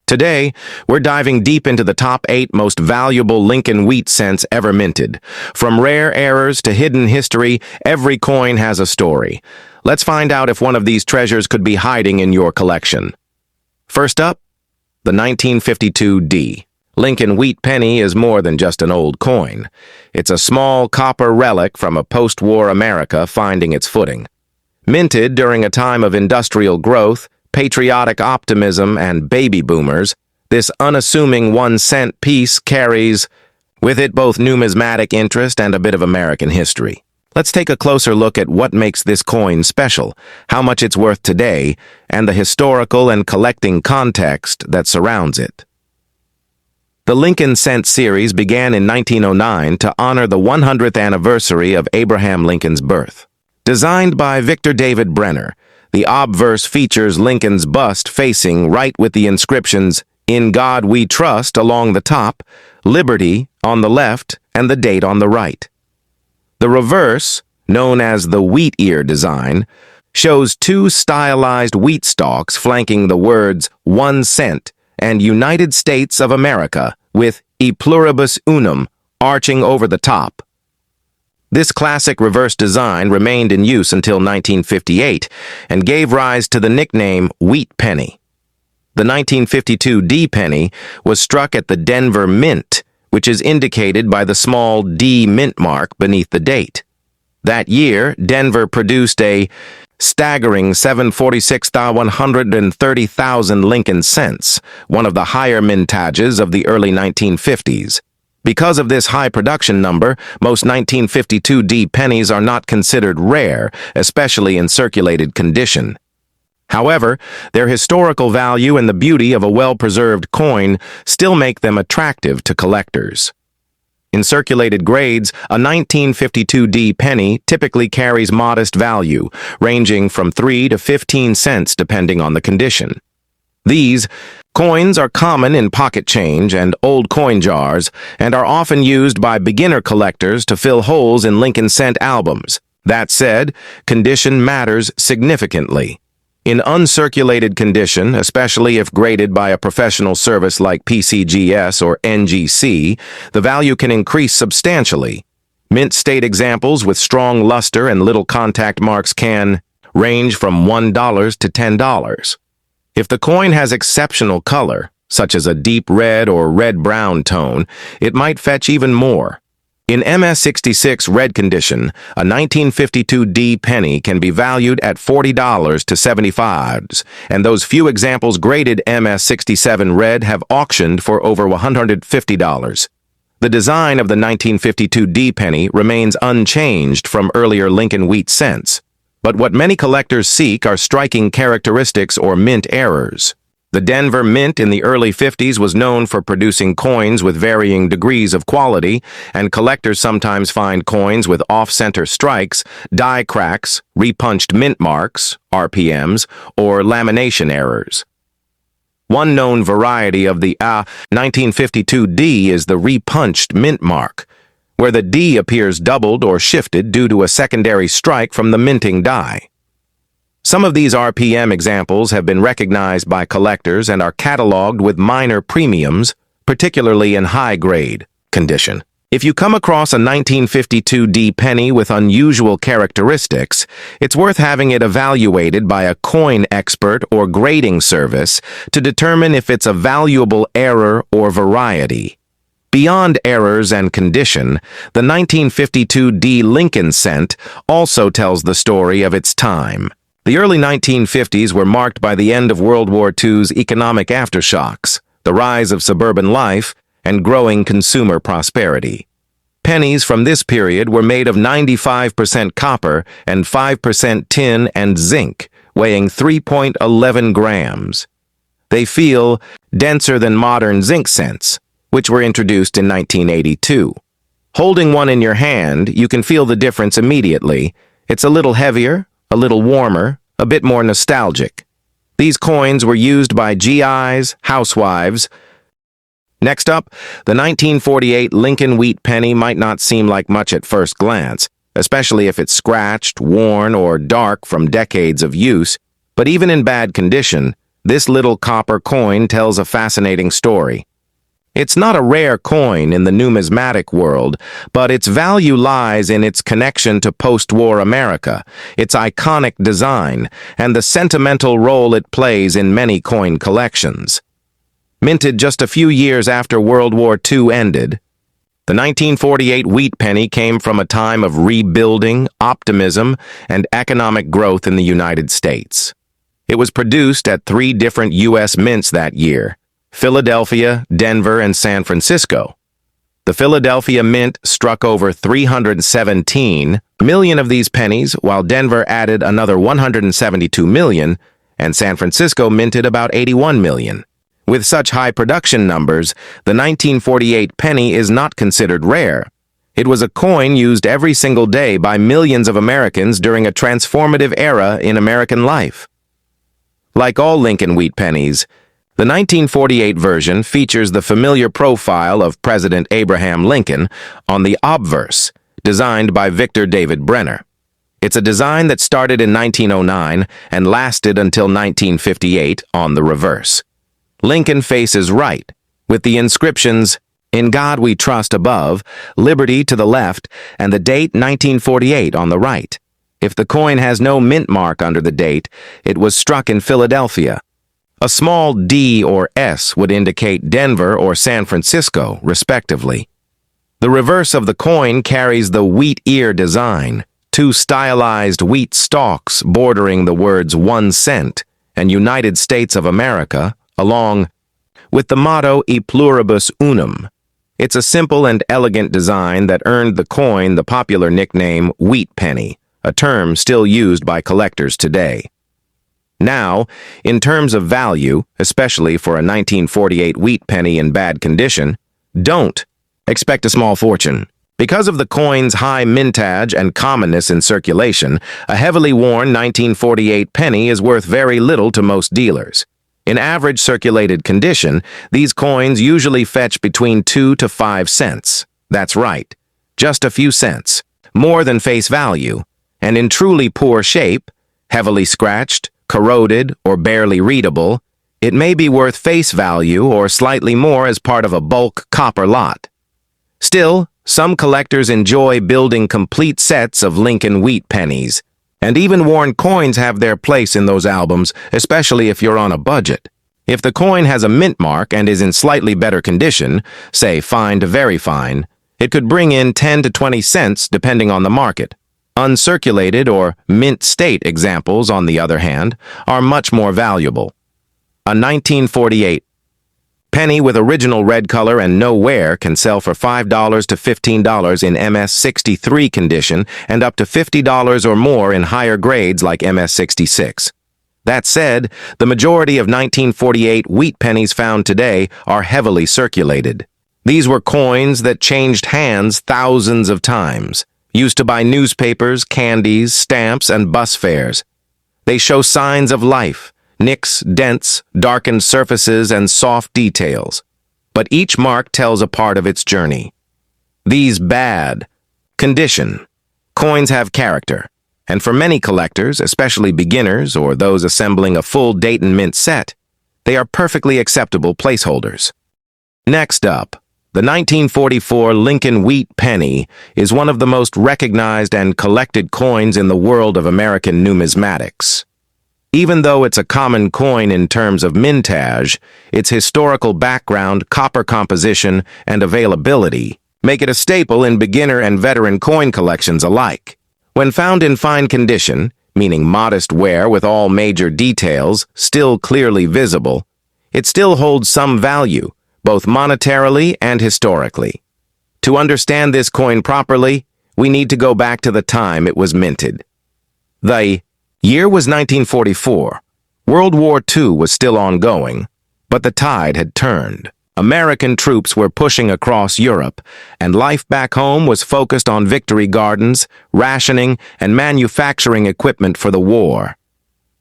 Today, we're diving deep into the top 8 most valuable Lincoln wheat cents ever minted. From rare errors to hidden history, every coin has a story. Let's find out if one of these treasures could be hiding in your collection. First up, the 1952 D. Lincoln Wheat Penny is more than just an old coin. It's a small copper relic from a post-war America finding its footing. Minted during a time of industrial growth, patriotic optimism, and baby boomers, this unassuming 1-cent piece carries with it both numismatic interest and a bit of American history. Let's take a closer look at what makes this coin special, how much it's worth today, and the historical and collecting context that surrounds it. The Lincoln Cent series began in 1909 to honor the 100th anniversary of Abraham Lincoln's birth. Designed by Victor David Brenner, the obverse features Lincoln's bust facing right with the inscriptions, "In God We Trust" along the top, "Liberty" on the left, and the date on the right. The reverse, known as the wheat ear design, shows 2 stylized wheat stalks flanking the words 1 cent and United States of America, with E pluribus unum arching over the top. This classic reverse design remained in use until 1958 and gave rise to the nickname Wheat Penny. The 1952 D penny was struck at the Denver Mint, which is indicated by the small D mint mark beneath the date. That year, Denver produced a staggering 746,130,000 Lincoln cents, one of the higher mintages of the early 1950s. Because of this high production number, most 1952 D pennies are not considered rare, especially in circulated condition. However, their historical value and the beauty of a well-preserved coin still make them attractive to collectors. In circulated grades, a 1952 D penny typically carries modest value, ranging from 3 to 15 cents depending on the condition. These coins are common in pocket change and old coin jars and are often used by beginner collectors to fill holes in Lincoln Cent albums. That said, condition matters significantly. In uncirculated condition, especially if graded by a professional service like PCGS or NGC, the value can increase substantially. Mint state examples with strong luster and little contact marks can range from $1 to $10. If the coin has exceptional color, such as a deep red or red-brown tone, it might fetch even more. In MS66 red condition, a 1952 D penny can be valued at $40 to $75, and those few examples graded MS67 red have auctioned for over $150. The design of the 1952 D penny remains unchanged from earlier Lincoln wheat cents. But what many collectors seek are striking characteristics or mint errors. The Denver Mint in the early 50s was known for producing coins with varying degrees of quality, and collectors sometimes find coins with off-center strikes, die cracks, repunched mint marks, RPMs, or lamination errors. One known variety of the 1952 D is the repunched mint mark, where the D appears doubled or shifted due to a secondary strike from the minting die. Some of these RPM examples have been recognized by collectors and are cataloged with minor premiums, particularly in high-grade condition. If you come across a 1952 D penny with unusual characteristics, it's worth having it evaluated by a coin expert or grading service to determine if it's a valuable error or variety. Beyond errors and condition, the 1952 D Lincoln Cent also tells the story of its time. The early 1950s were marked by the end of World War II's economic aftershocks, the rise of suburban life, and growing consumer prosperity. Pennies from this period were made of 95% copper and 5% tin and zinc, weighing 3.11 grams. They feel denser than modern zinc cents, which were introduced in 1982. Holding one in your hand, you can feel the difference immediately. It's a little heavier, a little warmer, a bit more nostalgic. These coins were used by GIs, housewives. Next up, the 1948 Lincoln Wheat Penny might not seem like much at first glance, especially if it's scratched, worn, or dark from decades of use, but even in bad condition, This little copper coin tells a fascinating story. It's not a rare coin in the numismatic world, but its value lies in its connection to post-war America, its iconic design, and the sentimental role it plays in many coin collections. Minted just a few years after World War II ended, the 1948 wheat penny came from a time of rebuilding, optimism, and economic growth in the United States. It was produced at 3 different U.S. mints that year: Philadelphia, Denver, and San Francisco. The Philadelphia Mint struck over 317 million of these pennies, while Denver added another 172 million, and San Francisco minted about 81 million. With such high production numbers, the 1948 penny is not considered rare. It was a coin used every single day by millions of Americans during a transformative era in American life. Like all Lincoln wheat pennies, the 1948 version features the familiar profile of President Abraham Lincoln on the obverse, designed by Victor David Brenner. It's a design that started in 1909 and lasted until 1958 on the reverse. Lincoln faces right, with the inscriptions, "In God We Trust" above, "Liberty" to the left, and the date 1948 on the right. If the coin has no mint mark under the date, it was struck in Philadelphia. A small D or S would indicate Denver or San Francisco, respectively. The reverse of the coin carries the wheat ear design, 2 stylized wheat stalks bordering the words 1 cent and United States of America, along with the motto E pluribus unum. It's a simple and elegant design that earned the coin the popular nickname Wheat Penny, a term still used by collectors today. Now, in terms of value, especially for a 1948 wheat penny in bad condition, don't expect a small fortune. Because of the coin's high mintage and commonness in circulation, a heavily worn 1948 penny is worth very little to most dealers. In average circulated condition, these coins usually fetch between 2 to 5 cents. That's right, just a few cents, more than face value. And in truly poor shape, heavily scratched, corroded, or barely readable, it may be worth face value or slightly more as part of a bulk copper lot. Still, some collectors enjoy building complete sets of Lincoln wheat pennies, and even worn coins have their place in those albums, especially if you're on a budget. If the coin has a mint mark and is in slightly better condition, say fine to very fine, it could bring in 10 to 20 cents depending on the market. Uncirculated or mint state examples, on the other hand, are much more valuable. A 1948 penny with original red color and no wear can sell for $5 to $15 in MS-63 condition and up to $50 or more in higher grades like MS-66. That said, the majority of 1948 wheat pennies found today are heavily circulated. These were coins that changed hands thousands of times, used to buy newspapers, candies, stamps, and bus fares. They show signs of life: nicks, dents, darkened surfaces, and soft details. But each mark tells a part of its journey. These bad condition coins have character, and for many collectors, especially beginners or those assembling a full date and mint set, they are perfectly acceptable placeholders. Next up, the 1944 Lincoln wheat penny is one of the most recognized and collected coins in the world of American numismatics. Even though it's a common coin in terms of mintage, its historical background, copper composition, and availability make it a staple in beginner and veteran coin collections alike. When found in fine condition, meaning modest wear with all major details still clearly visible, it still holds some value, both monetarily and historically. To understand this coin properly, we need to go back to the time it was minted. The year was 1944. World War II was still ongoing, but the tide had turned. American troops were pushing across Europe, and life back home was focused on victory gardens, rationing, and manufacturing equipment for the war.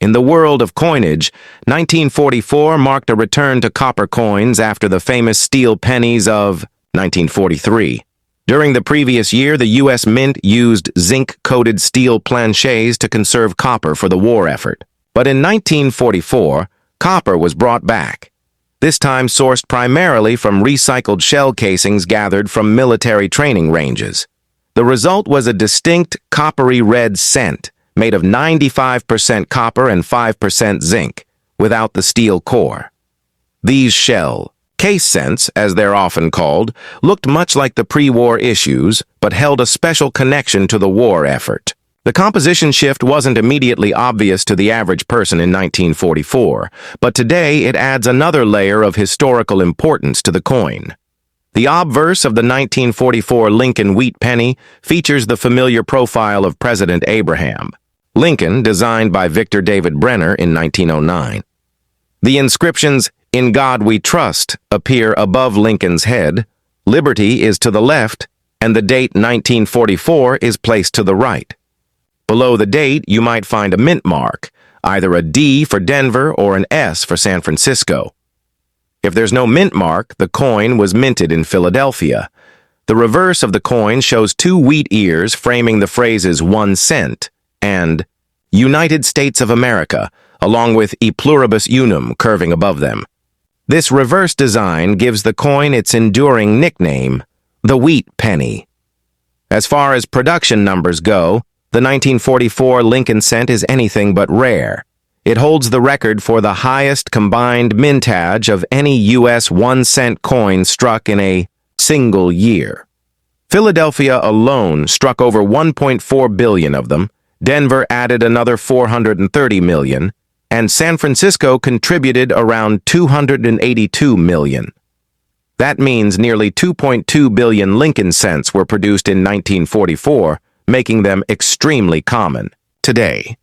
In the world of coinage, 1944 marked a return to copper coins after the famous steel pennies of 1943. During the previous year, the U.S. Mint used zinc-coated steel planchets to conserve copper for the war effort. But in 1944, Copper was brought back, this time sourced primarily from recycled shell casings gathered from military training ranges. The result was a distinct coppery red cent made of 95% copper and 5% zinc, without the steel core. These shell case cents, as they're often called, looked much like the pre-war issues, but held a special connection to the war effort. The composition shift wasn't immediately obvious to the average person in 1944, but today it adds another layer of historical importance to the coin. The obverse of the 1944 Lincoln Wheat Penny features the familiar profile of President Abraham Lincoln, designed by Victor David Brenner in 1909. The inscriptions, "In God We Trust," appear above Lincoln's head, "Liberty" is to the left, and the date 1944 is placed to the right. Below the date, you might find a mint mark, either a D for Denver or an S for San Francisco. If there's no mint mark, the coin was minted in Philadelphia. The reverse of the coin shows two wheat ears framing the phrases 1 cent and United States of America, along with E pluribus unum curving above them. This reverse design gives the coin its enduring nickname, the Wheat Penny. As far as production numbers go, the 1944 Lincoln cent is anything but rare. It holds the record for the highest combined mintage of any U.S. 1-cent coin struck in a single year. Philadelphia alone struck over 1.4 billion of them, Denver added another 430 million, and San Francisco contributed around 282 million. That means nearly 2.2 billion Lincoln cents were produced in 1944, making them extremely common today.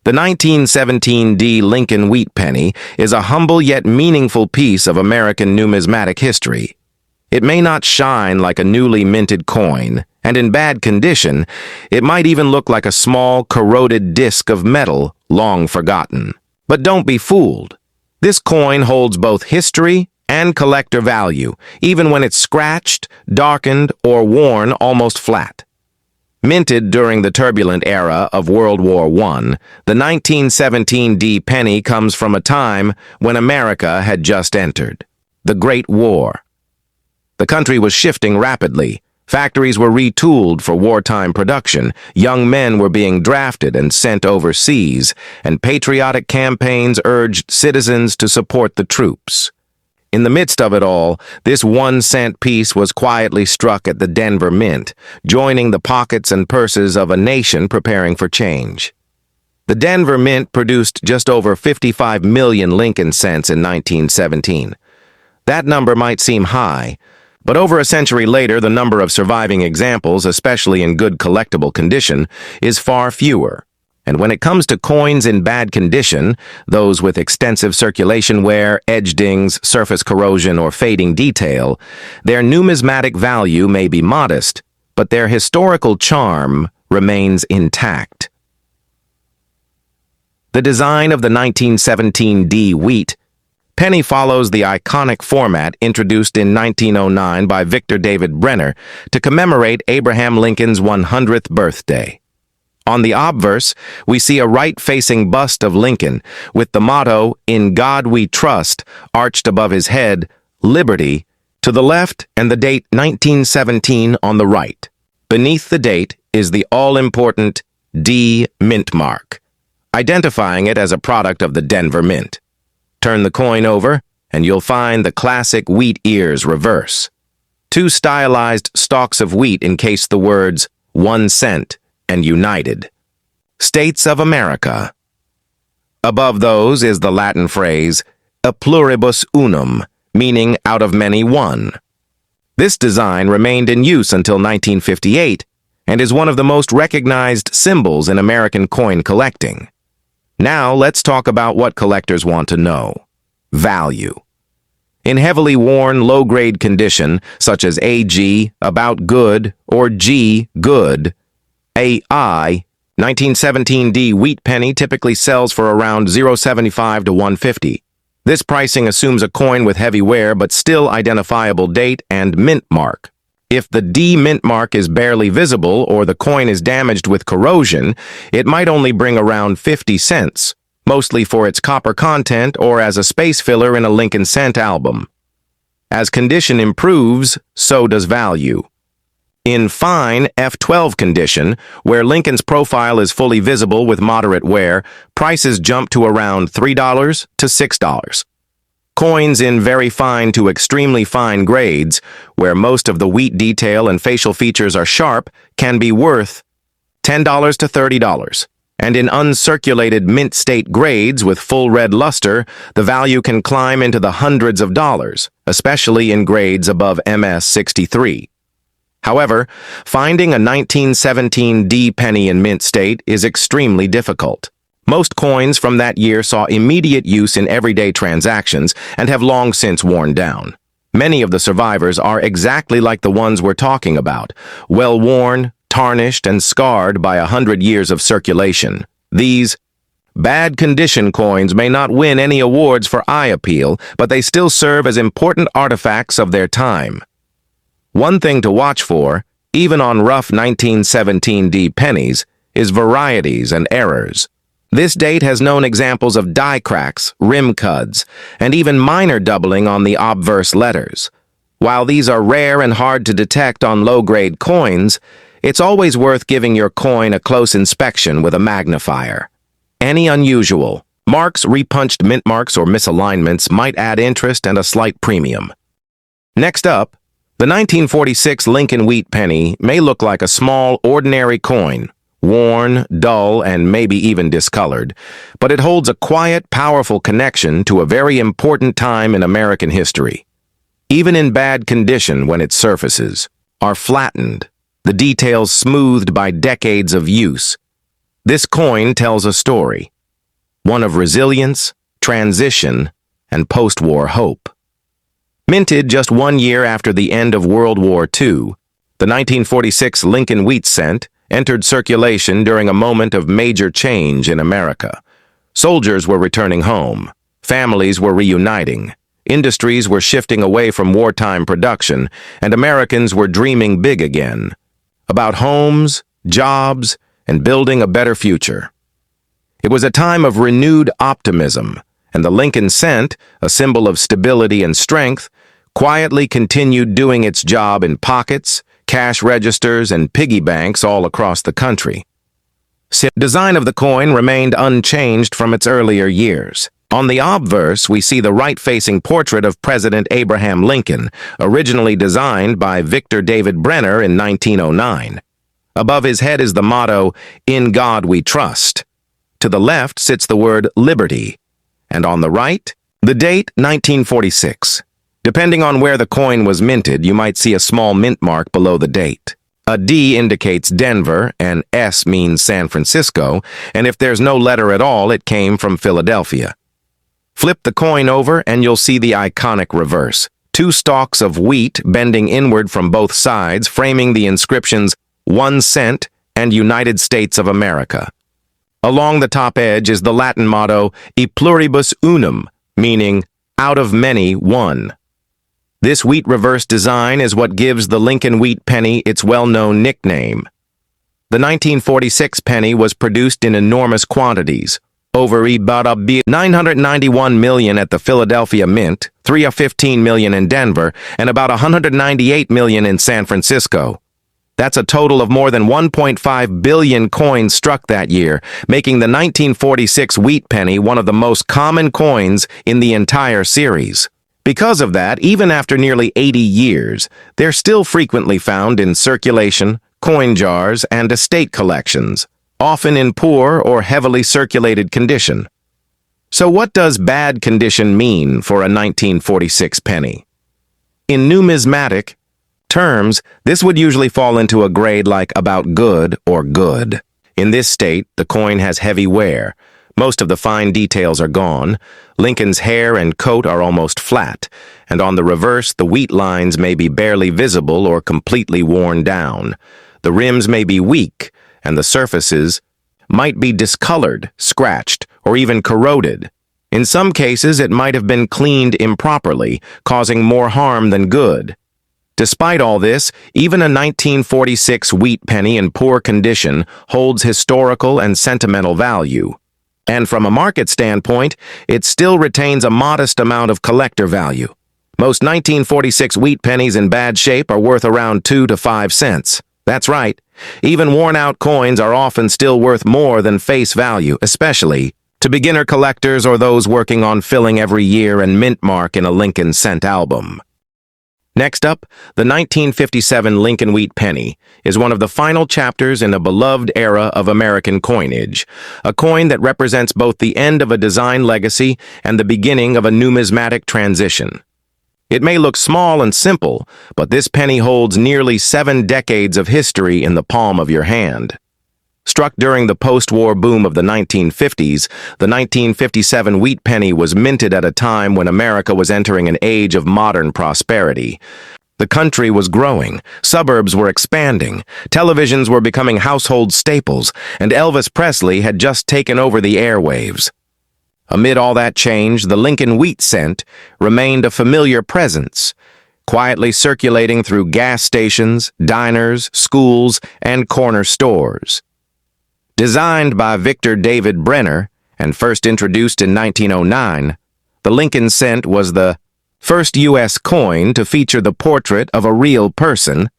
The 1917 D Lincoln Wheat Penny is a humble yet meaningful piece of American numismatic history. It may not shine like a newly minted coin, and in bad condition, it might even look like a small, corroded disc of metal long forgotten. But don't be fooled. This coin holds both history and collector value, even when it's scratched, darkened, or worn almost flat. Minted during the turbulent era of World War I, the 1917 D penny comes from a time when America had just entered the Great War. The country was shifting rapidly. Factories were retooled for wartime production, young men were being drafted and sent overseas, and patriotic campaigns urged citizens to support the troops. In the midst of it all, this 1-cent piece was quietly struck at the Denver Mint, joining the pockets and purses of a nation preparing for change. The Denver Mint produced just over 55 million Lincoln cents in 1917. That number might seem high, but over a century later, the number of surviving examples, especially in good collectible condition, is far fewer. And when it comes to coins in bad condition, those with extensive circulation wear, edge dings, surface corrosion, or fading detail, their numismatic value may be modest, but their historical charm remains intact. The design of the 1917 D Wheat Penny follows the iconic format introduced in 1909 by Victor David Brenner to commemorate Abraham Lincoln's 100th birthday. On the obverse, we see a right-facing bust of Lincoln with the motto, "In God We Trust," arched above his head, "Liberty," to the left and the date 1917 on the right. Beneath the date is the all-important D mint mark, identifying it as a product of the Denver Mint. Turn the coin over, and you'll find the classic wheat ears reverse. Two stylized stalks of wheat encase the words 1 cent and United States of America. Above those is the Latin phrase E pluribus unum, meaning out of many one. This design remained in use until 1958 and is one of the most recognized symbols in American coin collecting. Now let's talk about what collectors want to know: value. In heavily worn, low-grade condition, such as AG, about good, or G, good, AI, 1917 D Wheat Penny typically sells for around $0.75 to $1.50. This pricing assumes a coin with heavy wear but still identifiable date and mint mark. If the D mint mark is barely visible or the coin is damaged with corrosion, it might only bring around 50 cents, mostly for its copper content or as a space filler in a Lincoln Cent album. As condition improves, so does value. In fine F12 condition, where Lincoln's profile is fully visible with moderate wear, prices jump to around $3 to $6. Coins in very fine to extremely fine grades, where most of the wheat detail and facial features are sharp, can be worth $10 to $30. And in uncirculated mint state grades with full red luster, the value can climb into the hundreds of dollars, especially in grades above MS 63. However, finding a 1917 D penny in mint state is extremely difficult. Most coins from that year saw immediate use in everyday transactions and have long since worn down. Many of the survivors are exactly like the ones we're talking about, well-worn, tarnished, and scarred by 100 years of circulation. These bad condition coins may not win any awards for eye appeal, but they still serve as important artifacts of their time. One thing to watch for, even on rough 1917 D pennies, is varieties and errors. This date has known examples of die cracks, rim cuds, and even minor doubling on the obverse letters. While these are rare and hard to detect on low-grade coins, it's always worth giving your coin a close inspection with a magnifier. Any unusual marks, repunched mint marks, or misalignments might add interest and a slight premium. Next up, the 1946 Lincoln Wheat Penny may look like a small, ordinary coin, worn, dull, and maybe even discolored, but it holds a quiet, powerful connection to a very important time in American history. Even in bad condition when its surfaces are flattened, the details smoothed by decades of use, this coin tells a story, one of resilience, transition, and post-war hope. Minted just 1 year after the end of World War II, the 1946 Lincoln Wheat Cent entered circulation during a moment of major change in America. Soldiers were returning home, families were reuniting, industries were shifting away from wartime production, and Americans were dreaming big again, about homes, jobs, and building a better future. It was a time of renewed optimism, and the Lincoln Cent, a symbol of stability and strength, quietly continued doing its job in pockets, cash registers, and piggy banks all across the country. The design of the coin remained unchanged from its earlier years. On the obverse, we see the right-facing portrait of President Abraham Lincoln, originally designed by Victor David Brenner in 1909. Above his head is the motto, "In God We Trust." To the left sits the word liberty, and on the right, the date 1946. Depending on where the coin was minted, you might see a small mint mark below the date. A D indicates Denver, and S means San Francisco, and if there's no letter at all, it came from Philadelphia. Flip the coin over and you'll see the iconic reverse. 2 stalks of wheat bending inward from both sides, framing the inscriptions 1 cent and United States of America. Along the top edge is the Latin motto, E pluribus unum, meaning out of many, one. This wheat reverse design is what gives the Lincoln Wheat Penny its well-known nickname. The 1946 penny was produced in enormous quantities, over 991 million at the Philadelphia Mint, 315 million in Denver, and about 198 million in San Francisco. That's a total of more than 1.5 billion coins struck that year, making the 1946 wheat penny one of the most common coins in the entire series. Because of that, even after nearly 80 years, they're still frequently found in circulation, coin jars, and estate collections, often in poor or heavily circulated condition. So what does bad condition mean for a 1946 penny? In numismatic terms, this would usually fall into a grade like about good or good. In this state, the coin has heavy wear. Most of the fine details are gone. Lincoln's hair and coat are almost flat, and on the reverse, the wheat lines may be barely visible or completely worn down. The rims may be weak, and the surfaces might be discolored, scratched, or even corroded. In some cases, it might have been cleaned improperly, causing more harm than good. Despite all this, even a 1946 wheat penny in poor condition holds historical and sentimental value. And from a market standpoint, it still retains a modest amount of collector value. Most 1946 wheat pennies in bad shape are worth around 2 to 5 cents. That's right. Even worn-out coins are often still worth more than face value, especially to beginner collectors or those working on filling every year and mint mark in a Lincoln cent album. Next up, the 1957 Lincoln Wheat Penny is one of the final chapters in a beloved era of American coinage, a coin that represents both the end of a design legacy and the beginning of a numismatic transition. It may look small and simple, but this penny holds nearly 7 decades of history in the palm of your hand. Struck during the post-war boom of the 1950s, the 1957 Wheat Penny was minted at a time when America was entering an age of modern prosperity. The country was growing, suburbs were expanding, televisions were becoming household staples, and Elvis Presley had just taken over the airwaves. Amid all that change, the Lincoln Wheat Cent remained a familiar presence, quietly circulating through gas stations, diners, schools, and corner stores. Designed by Victor David Brenner and first introduced in 1909, the Lincoln cent was the first U.S. coin to feature the portrait of a real person,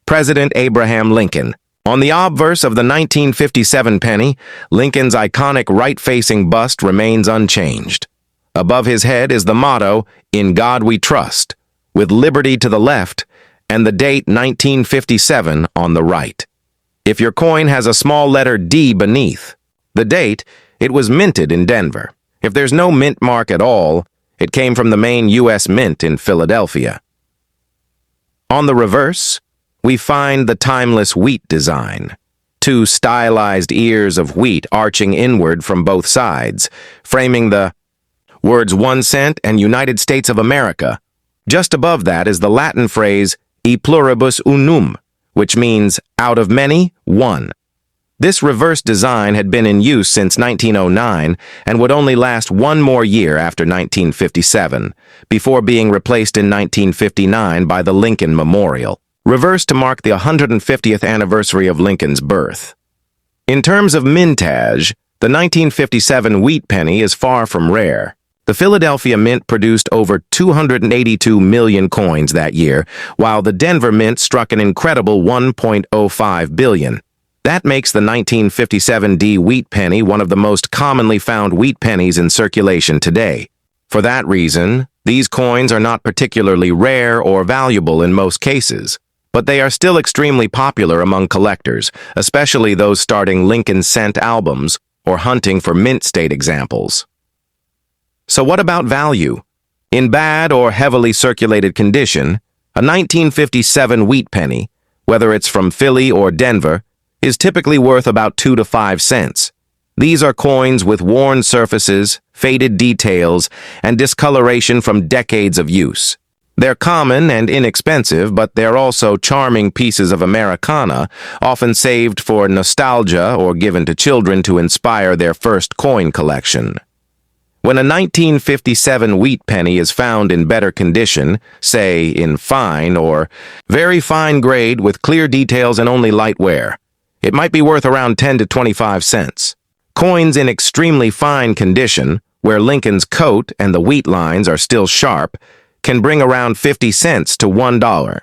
President Abraham Lincoln. On the obverse of the 1957 penny, Lincoln's iconic right-facing bust remains unchanged. Above his head is the motto, "In God We Trust," with liberty to the left and the date 1957 on the right. If your coin has a small letter D beneath the date, it was minted in Denver. If there's no mint mark at all, it came from the main U.S. Mint in Philadelphia. On the reverse, we find the timeless wheat design. 2 stylized ears of wheat arching inward from both sides, framing the words 1 cent and United States of America. Just above that is the Latin phrase e pluribus unum, which means out of many, one. This reverse design had been in use since 1909 and would only last 1 more year after 1957, before being replaced in 1959 by the Lincoln Memorial, reversed to mark the 150th anniversary of Lincoln's birth. In terms of mintage, the 1957 Wheat Penny is far from rare. The Philadelphia Mint produced over 282 million coins that year, while the Denver Mint struck an incredible 1.05 billion. That makes the 1957 D Wheat Penny one of the most commonly found wheat pennies in circulation today. For that reason, these coins are not particularly rare or valuable in most cases, but they are still extremely popular among collectors, especially those starting Lincoln cent albums or hunting for mint state examples. So what about value? In bad or heavily circulated condition, a 1957 Wheat Penny, whether it's from Philly or Denver, is typically worth about 2 to 5 cents. These are coins with worn surfaces, faded details, and discoloration from decades of use. They're common and inexpensive, but they're also charming pieces of Americana, often saved for nostalgia or given to children to inspire their first coin collection. When a 1957 Wheat Penny is found in better condition, say in fine or very fine grade with clear details and only light wear, it might be worth around 10 to 25 cents. Coins in extremely fine condition, where Lincoln's coat and the wheat lines are still sharp, can bring around 50 cents to $1.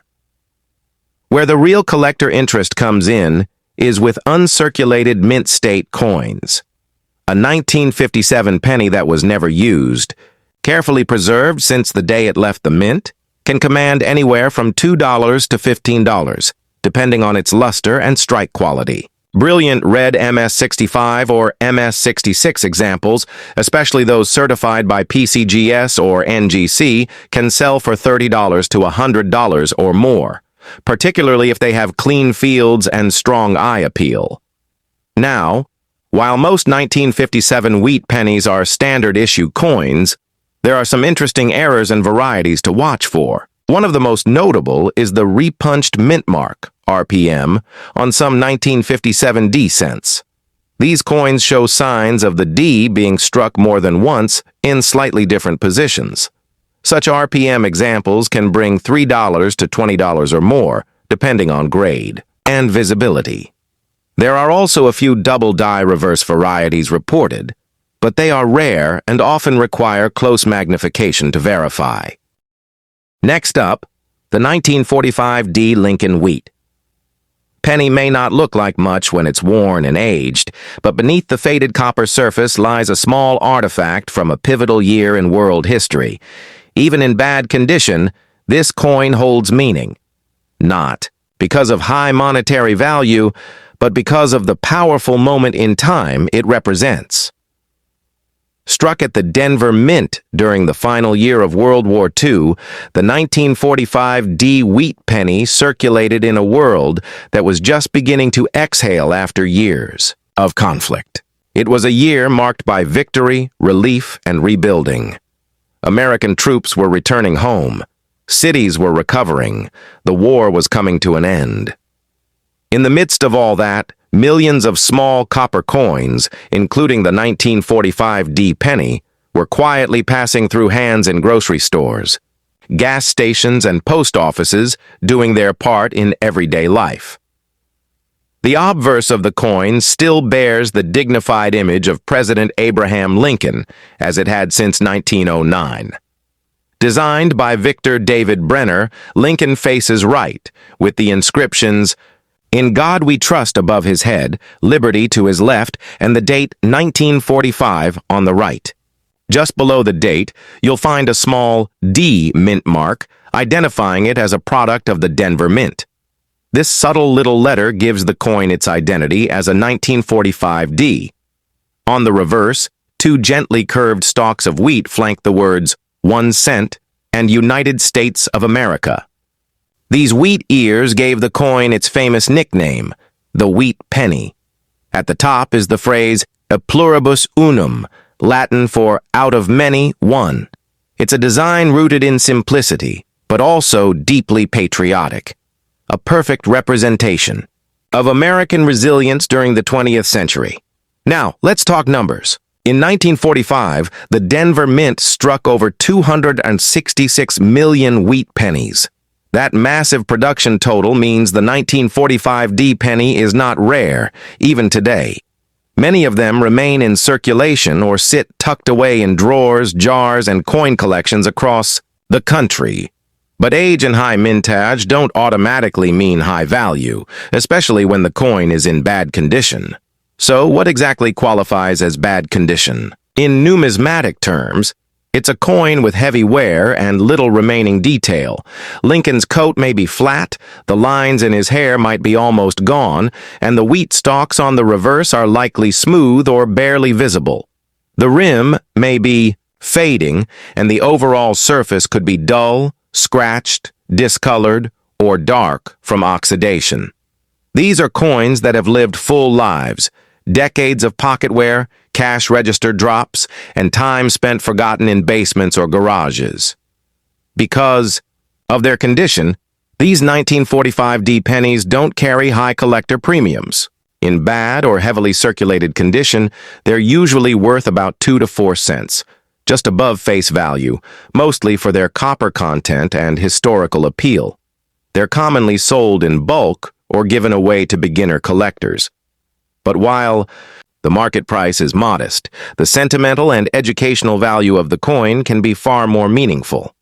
Where the real collector interest comes in is with uncirculated mint state coins. A 1957 penny that was never used, carefully preserved since the day it left the mint, can command anywhere from $2 to $15, depending on its luster and strike quality. Brilliant red MS-65 or MS-66 examples, especially those certified by PCGS or NGC, can sell for $30 to $100 or more, particularly if they have clean fields and strong eye appeal. Now, while most 1957 Wheat Pennies are standard-issue coins, there are some interesting errors and varieties to watch for. One of the most notable is the repunched mint mark, RPM, on some 1957 D cents. These coins show signs of the D being struck more than once in slightly different positions. Such RPM examples can bring $3 to $20 or more, depending on grade and visibility. There are also a few double-die reverse varieties reported, but they are rare and often require close magnification to verify. Next up, the 1945 D Lincoln Wheat. Penny may not look like much when it's worn and aged, but beneath the faded copper surface lies a small artifact from a pivotal year in world history. Even in bad condition, this coin holds meaning. Not because of high monetary value, but because of the powerful moment in time it represents. Struck at the Denver Mint during the final year of World War II, the 1945 D Wheat Penny circulated in a world that was just beginning to exhale after years of conflict. It was a year marked by victory, relief, and rebuilding. American troops were returning home. Cities were recovering. The war was coming to an end. In the midst of all that, millions of small copper coins, including the 1945 D penny, were quietly passing through hands in grocery stores, gas stations, and post offices doing their part in everyday life. The obverse of the coin still bears the dignified image of President Abraham Lincoln, as it had since 1909. Designed by Victor David Brenner, Lincoln faces right, with the inscriptions, "In God we trust" above his head, "Liberty" to his left, and the date 1945 on the right. Just below the date, you'll find a small D mint mark, identifying it as a product of the Denver Mint. This subtle little letter gives the coin its identity as a 1945 D. On the reverse, two gently curved stalks of wheat flank the words 1 cent and United States of America. These wheat ears gave the coin its famous nickname, the Wheat Penny. At the top is the phrase "e pluribus unum," Latin for "out of many, one." It's a design rooted in simplicity, but also deeply patriotic. A perfect representation of American resilience during the 20th century. Now, let's talk numbers. In 1945, the Denver Mint struck over 266 million wheat pennies. That massive production total means the 1945 D penny is not rare, even today. Many of them remain in circulation or sit tucked away in drawers, jars, and coin collections across the country. But age and high mintage don't automatically mean high value, especially when the coin is in bad condition. So, what exactly qualifies as bad condition? In numismatic terms, it's a coin with heavy wear and little remaining detail. Lincoln's coat may be flat, the lines in his hair might be almost gone, and the wheat stalks on the reverse are likely smooth or barely visible. The rim may be fading, and the overall surface could be dull, scratched, discolored, or dark from oxidation. These are coins that have lived full lives, decades of pocket wear, cash register drops, and time spent forgotten in basements or garages. Because of their condition, these 1945 D pennies don't carry high collector premiums. In bad or heavily circulated condition, they're usually worth about 2 to 4 cents, just above face value, mostly for their copper content and historical appeal. They're commonly sold in bulk or given away to beginner collectors. But while the market price is modest, the sentimental and educational value of the coin can be far more meaningful.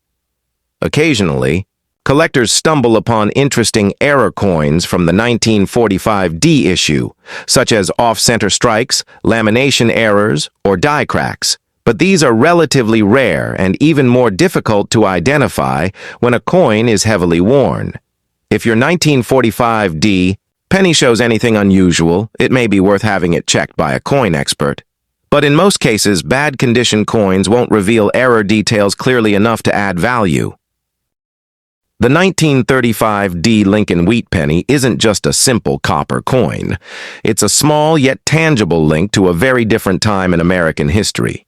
Occasionally, collectors stumble upon interesting error coins from the 1945 D issue, such as off-center strikes, lamination errors, or die cracks. But these are relatively rare and even more difficult to identify when a coin is heavily worn. If your 1945 D penny shows anything unusual, it may be worth having it checked by a coin expert. But in most cases, bad condition coins won't reveal error details clearly enough to add value. The 1935 D Lincoln Wheat Penny isn't just a simple copper coin. It's a small yet tangible link to a very different time in American history.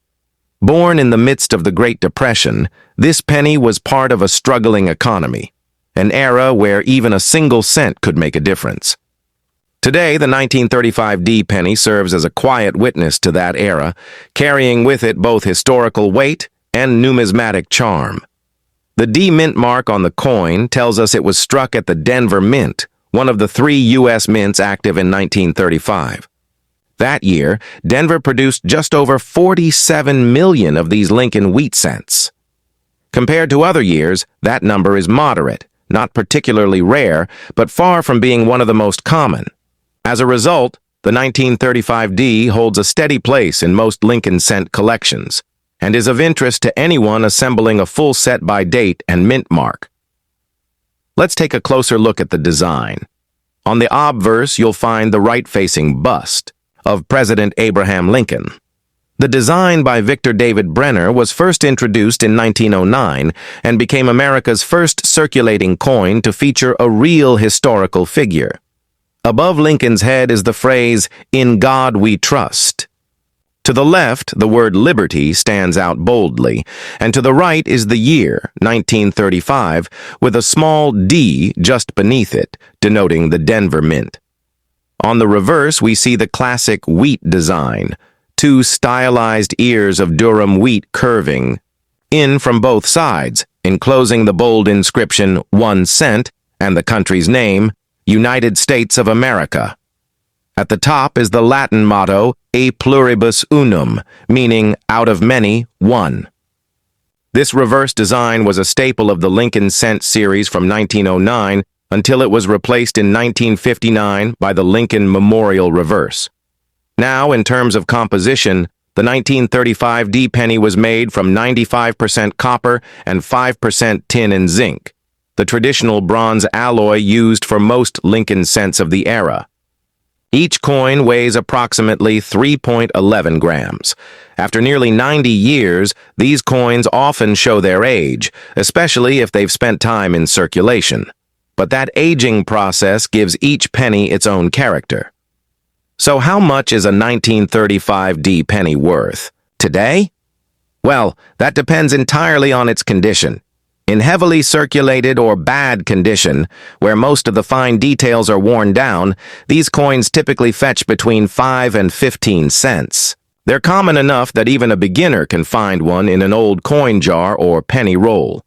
Born in the midst of the Great Depression, this penny was part of a struggling economy, an era where even a single cent could make a difference. Today, the 1935 D penny serves as a quiet witness to that era, carrying with it both historical weight and numismatic charm. The D mint mark on the coin tells us it was struck at the Denver Mint, one of the 3 U.S. mints active in 1935. That year, Denver produced just over 47 million of these Lincoln wheat cents. Compared to other years, that number is moderate, not particularly rare, but far from being one of the most common. As a result, the 1935D holds a steady place in most Lincoln cent collections and is of interest to anyone assembling a full set by date and mint mark. Let's take a closer look at the design. On the obverse, you'll find the right-facing bust of President Abraham Lincoln. The design by Victor David Brenner was first introduced in 1909 and became America's first circulating coin to feature a real historical figure. Above Lincoln's head is the phrase, "In God we trust." To the left, the word liberty stands out boldly, and to the right is the year, 1935, with a small D just beneath it, denoting the Denver Mint. On the reverse, we see the classic wheat design, two stylized ears of Durham wheat curving in from both sides, enclosing the bold inscription 1 cent and the country's name, United States of America. At the top is the Latin motto, E pluribus unum, meaning out of many, one. This reverse design was a staple of the Lincoln Cent series from 1909 until it was replaced in 1959 by the Lincoln Memorial Reverse. Now, in terms of composition, the 1935 D penny was made from 95% copper and 5% tin and zinc, the traditional bronze alloy used for most Lincoln cents of the era. Each coin weighs approximately 3.11 grams. After nearly 90 years, these coins often show their age, especially if they've spent time in circulation. But that aging process gives each penny its own character. So how much is a 1935 D penny worth? Today? Well, that depends entirely on its condition. In heavily circulated or bad condition, where most of the fine details are worn down, these coins typically fetch between 5 and 15 cents. They're common enough that even a beginner can find one in an old coin jar or penny roll.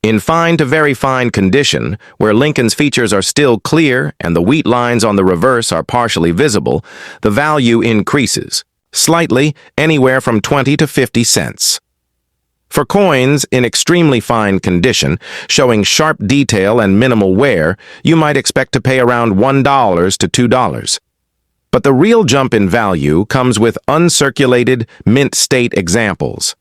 In fine to very fine condition, where Lincoln's features are still clear and the wheat lines on the reverse are partially visible, the value increases, slightly, anywhere from 20 to 50 cents. For coins in extremely fine condition, showing sharp detail and minimal wear, you might expect to pay around $1 to $2. But the real jump in value comes with uncirculated, mint state examples.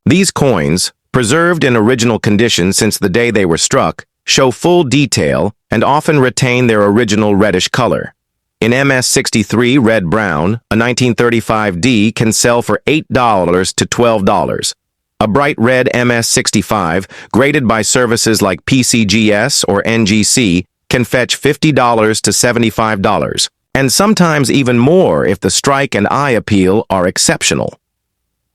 These coins, preserved in original condition since the day they were struck, show full detail and often retain their original reddish color. In MS-63 red-brown, a 1935 D can sell for $8 to $12. A bright red MS-65, graded by services like PCGS or NGC, can fetch $50 to $75, and sometimes even more if the strike and eye appeal are exceptional.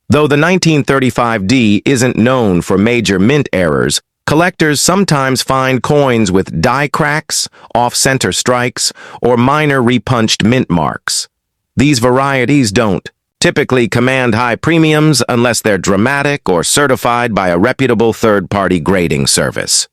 Though the 1935 D isn't known for major mint errors, collectors sometimes find coins with die cracks, off-center strikes, or minor repunched mint marks. These varieties don't typically command high premiums unless they're dramatic or certified by a reputable third-party grading service.